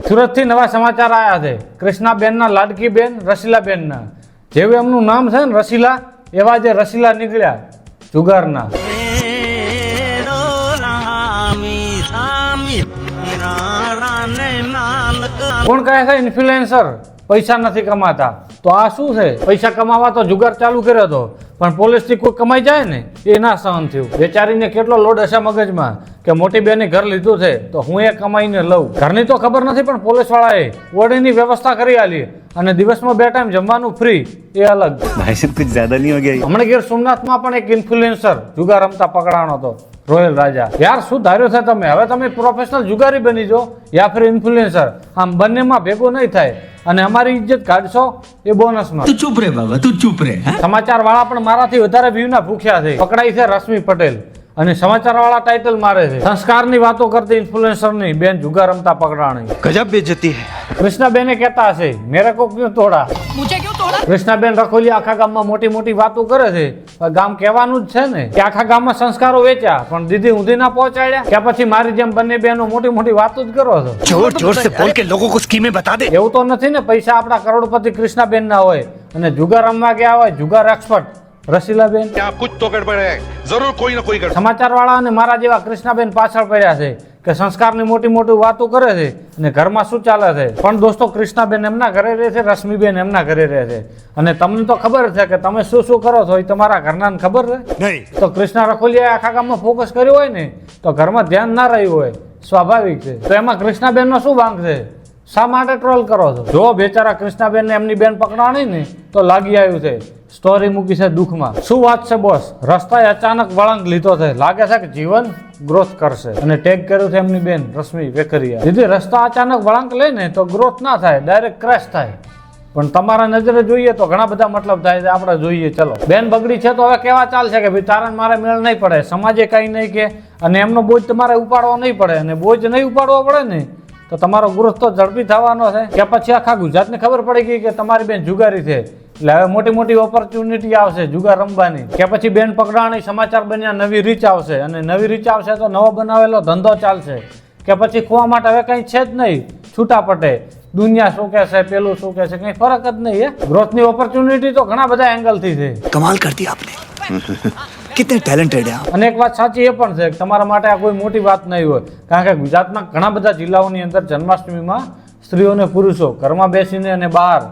સુરતથી નવા સમાચાર આવ્યા છે કૃષ્ણાબેનના લાડકી બેન રસીલાબેનના. જેવું એમનું નામ છે ને રસીલા, એવા જે રસીલા નીકળ્યા જુગારના. કોણ કહે છે ઇન્ફ્લુએન્સર પૈસા નથી કમાતા? તો આ શું છે? પૈસા કમાવા તો જુગાર ચાલુ કર્યો હતો, પણ પોલીસથી કોઈ કમાઈ જાય ને એ ના સહન થયું. બેચારીને કેટલો લોડ હશે મગજમાં કે મોટી બેને ઘર લીધું છે તો હું એ કમાઈને લઉં. ઘરની તો ખબર નથી, પણ પોલીસ વાળાએ ઓડીની વ્યવસ્થા કરી આલી અને દિવસમાં 2 ટાઈમ જમવાનું ફ્રી. એ અલગ. હમણાં ગીર સોમનાથમાં પણ એક ઇન્ફ્લુએન્સર જુગાર રમતા પકડાણો હતો, રોયલ રાજા. યાર શું ધાર્યો છે તમે? હવે તમે પ્રોફેશનલ જુગારી બની જો યા ફિર ઇન્ફ્લુએન્સર, આમ બંનેમાં ભેગું નહીં થાય અને અમારી ઇજ્જત કાઢશો એ બોનસમાં. તું ચૂપ રે બાબા, તું ચૂપ રે. સમાચાર વાળા પણ મારાથી વધારે વ્યૂના ભૂખ્યા છે. પકડાઈ છે રશ્મિ પટેલ અને સમાચાર વાળા ટાઇટલ મારે છે સંસ્કારની વાતો કરતી ઇન્ફ્લુએન્સરની બેન જુગાર રમતા પકડાણી. ગજબ બેइज्जती है. કૃષ્ણાબેને કહેતા હશે મેરે કો ક્યું તોડા. કૃષ્ણાબેન રખોલી આખા ગામમાં મોટી મોટી વાતો કરે છે. ગામ કહેવાનું જ છે ને કે આખા ગામમાં સંસ્કારો વેચ્યા, પણ દીદી ઊંધી ના પહોંચાડ્યા. કે પછી મારી જેમ બંને બહેનો મોટી મોટી વાતો જ કરો છો? जोर जोर से बोल के लोगों को स्कीमें बता दे. એવું તો નથી ને પૈસા આપણા કરોડપતિ કૃષ્ણાબેન ના હોય અને જુગાર રમવા ગયા હોય જુગાર એક્સપર્ટ રસીલાબેન. कुछ तो गड़बड़ है, जरूर कोई ना कोई गड़बड़. સમાચાર વાળા અને મારા જેવા કૃષ્ણાબેન પાછળ પડ્યા છે કે સંસ્કારની મોટી મોટી વાતો કરે છે અને ઘરમાં શું ચાલે છે. પણ દોસ્તો કૃષ્ણાબેન એમના ઘરે રહે છે, રશ્મિબેન એમના ઘરે રહે છે અને તમને તો ખબર છે કે તમે શું શું કરો છો એ તમારા ઘરનાને ખબર છે નહીં. તો કૃષ્ણા રખોલિયાએ આખા ગામમાં ફોકસ કર્યો હોય ને તો ઘરમાં ધ્યાન ના રહ્યું હોય, સ્વાભાવિક છે. તો એમાં કૃષ્ણાબેનનો શું વાંક છે? શા માટે ટ્રોલ કરો છો? જો બેચારા કૃષ્ણાબેનને એમની બેન પકડાણી ને તો લાગી આવ્યું છે, સ્ટોરી મૂકી છે દુઃખમાં. શું વાત છે બોસ? રસ્તાએ અચાનક વળાંક લીધો છે, લાગે છે કે જીવન ગ્રોથ કરશે અને ટેગ કર્યું છે એમની બેન રશ્મિ વેકરિયા. દીદી રસ્તા અચાનક વળાંક લે ને તો ગ્રોથ ના થાય, ડાયરેક્ટ ક્રેશ થાય. પણ તમારા નજરે જોઈએ તો ઘણા બધા મતલબ થાય છે. આપણે જોઈએ ચલો બેન બગડી છે તો હવે કેવા ચાલશે કે ભાઈ તારા મારે મેળ નહીં પડે, સમાજે કઈ નહીં કે, અને એમનો બોજ તમારે ઉપાડવો નહીં પડે, અને બોજ નહીં ઉપાડવો પડે ને તો તમારો ગ્રોથ તો ઝડપી થવાનો છે. કે પછી આખા ગુજરાતને ખબર પડી ગઈ કે તમારી બેન જુગારી છે એટલે હવે મોટી મોટી ઓપોર્ચ્યુનિટી આવશે જુગાર રમવાની. કે પછી બેન પકડાણી સમાચાર બન્યા, નવી રીચ આવશે અને નવી રીચ આવશે તો નવો બનાવેલો ધંધો ચાલશે. કે પછી ખોવા માટે હવે કંઈ છે જ નહીં, છૂટા પટે દુનિયા શું કહે છે, પેલું શું કહે છે, કંઈ ફરક જ નહીં. ગ્રોથની ઓપોર્ચ્યુનિટી તો ઘણા બધા એંગલથી છે. कमाल कर दिया आपने. कितने टैलेंटेड है आप. અને એક વાત સાચી એ પણ છે કે તમારા માટે આ કોઈ મોટી વાત નહીં હોય, કારણ કે ગુજરાતના ઘણા બધા જિલ્લાઓની અંદર જન્માષ્ટમીમાં સ્ત્રીઓ અને પુરુષો ઘરમાં બેસીને અને બહાર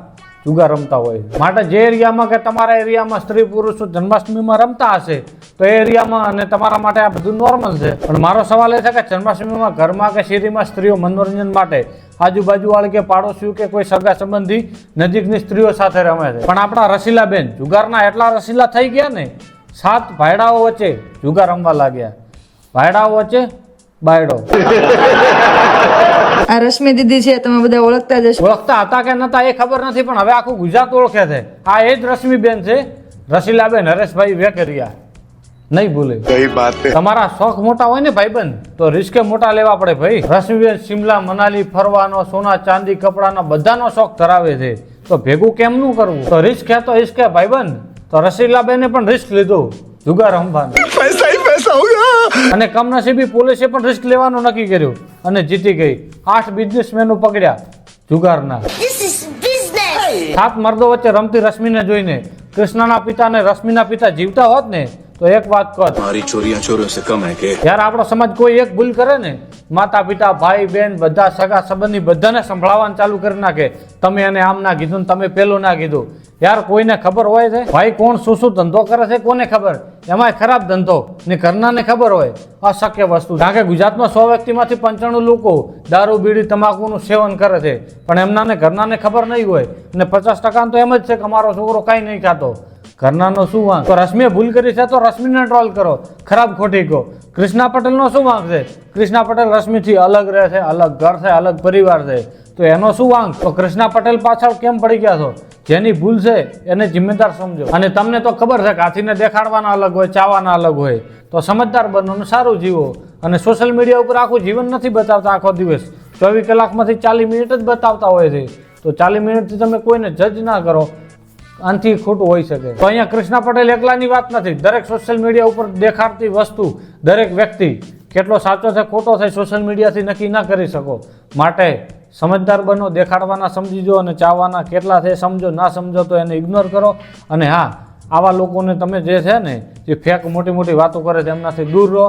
જુગાર રમતા હોય. માટે જે એરિયામાં કે તમારા એરિયામાં સ્ત્રી પુરુષો જન્માષ્ટમીમાં રમતા હશે તો એ એરિયામાં અને તમારા માટે આ બધું નોર્મલ છે. પણ મારો સવાલ એ છે કે જન્માષ્ટમીમાં ઘરમાં કે શેરીમાં સ્ત્રીઓ મનોરંજન માટે આજુબાજુ વાળી કે પાડોશીઓ કે કોઈ સગા સંબંધી નજીકની સ્ત્રીઓ સાથે રમે છે. પણ આપણા રસીલાબેન જુગારના એટલા રસીલા થઈ ગયા ને, 7 ભાયડાઓ વચ્ચે જુગાર રમવા લાગ્યા. ભાયડાઓ વચ્ચે બાયડો. આ રશ્મિ દીદી છે, તમે બધા ઓળખતા જ હશો. ઓળખતા હતા કે નતા એ ખબર નથી, પણ હવે આખું ગુજરાત ઓળખે છે. આ એ જ રશ્મિબેન છે, રસીલાબેન હરેશભાઈ વેકરિયા. નહીં ભૂલે. सही बात है. તમારા શોખ મોટા હોય ને ભાઈબંધ તો રિસ્કે મોટા લેવા પડે ભાઈ. રશ્મિબેન શિમલા મનાલી ફરવાનો, સોના ચાંદી કપડાનો બધાનો શોખ ધરાવે છે, તો ભેગું કેમનું કરવું? તો રિસ્ક હે તો ઇશ્ક હે ભાઈબંધ. તો રસીલાબેને પણ રિસ્ક લીધું જુગાર રમવાનું. पैसा ही पैसा होगा. અને કમનસીબી પોલીસે પણ રિસ્ક લેવાનું નક્કી કર્યું અને જીતી ગઈ. 8 બિઝનેસમેનો પકડ્યા જુગારના. 7 મર્દો વચ્ચે રમતી રશ્મિને જોઈને કૃષ્ણના પિતા અને રશ્મિના પિતા જીવતા હોત ને તો એક વાત કહો, हमारी चोरियां चोरों से कम है के. યાર આપણો સમાજ કોઈ એક ભૂલ કરે ને માતા પિતા ભાઈ બહેન બધા સગા સંબંધી બધાને સંભળાવવાનું ચાલુ કરી નાખે. તમે એને આમ ના કીધું ને તમે પેલું ના કીધું. યાર કોઈને ખબર હોય છે ભાઈ કોણ શું શું ધંધો કરે છે? કોને ખબર? એમાંય ખરાબ ધંધો ને ઘરનાને ખબર હોય? અશક્ય વસ્તુ. કારણ કે ગુજરાતમાં 100 વ્યક્તિમાંથી 95 લોકો દારૂ બીડી તમાકુનું સેવન કરે છે, પણ એમનાને ઘરનાને ખબર નહીં હોય. અને 50% તો એમ જ છે કે અમારો છોકરો કાંઈ નહીં ખાતો. ઘરનાનો શું વાંક? તો રશ્મિએ ભૂલ કરી છે તો રશ્મિને ટ્રોલ કરો, ખરાબ ખોટી કહો. કૃષ્ણા પટેલનો શું વાંક છે? કૃષ્ણા પટેલ રશ્મિથી અલગ રહે છે, અલગ ઘર છે, અલગ પરિવાર છે, તો એનો શું વાંક? તો કૃષ્ણા પટેલ પાછળ કેમ પડી ગયા છો? જેની ભૂલ છે એને જિમ્મેદાર સમજો. અને તમને તો ખબર છે કે હાથીને દેખાડવાના અલગ હોય, ચાવાના અલગ હોય, તો સમજદાર બનો અને સારું જીવો. અને સોશિયલ મીડિયા ઉપર આખું જીવન નથી બતાવતા. આખો દિવસ 24 કલાકમાંથી 40 મિનિટ જ બતાવતા હોય છે, તો 40 મિનિટથી તમે કોઈને જજ ના કરો. આનાથી ખોટું હોઈ શકે. તો અહીંયા કૃષ્ણા પટેલ એકલાની વાત નથી. દરેક સોશિયલ મીડિયા ઉપર દેખાડતી વસ્તુ દરેક વ્યક્તિ કેટલો સાચો છે ખોટો છે સોશિયલ મીડિયાથી નક્કી ના કરી શકો. માટે સમજદાર બનો, દેખાડવાના સમજીજો અને ચાહવાના કેટલા છે સમજો, ના સમજો તો એને ઇગ્નોર કરો. અને હા, આવા લોકોને તમે જે છે ને જે ફેક મોટી મોટી વાતો કરે છે એમનાથી દૂર રહો.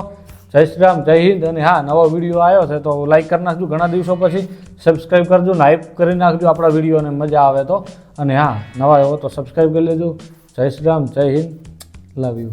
જય શ્રી રામ, જય હિન્દ. અને હા, નવો વિડીયો આવ્યો છે તો લાઈક કરી નાખજો, ઘણા દિવસો પછી સબસ્ક્રાઈબ કરજો ને હાઈપ કરી નાખજો આપણા વિડીયોને, મજા આવે તો. અને હા, નવા એવો તો સબસ્ક્રાઈબ કરી લેજો. જય શ્રી રામ, જય હિન્દ, લવ યુ.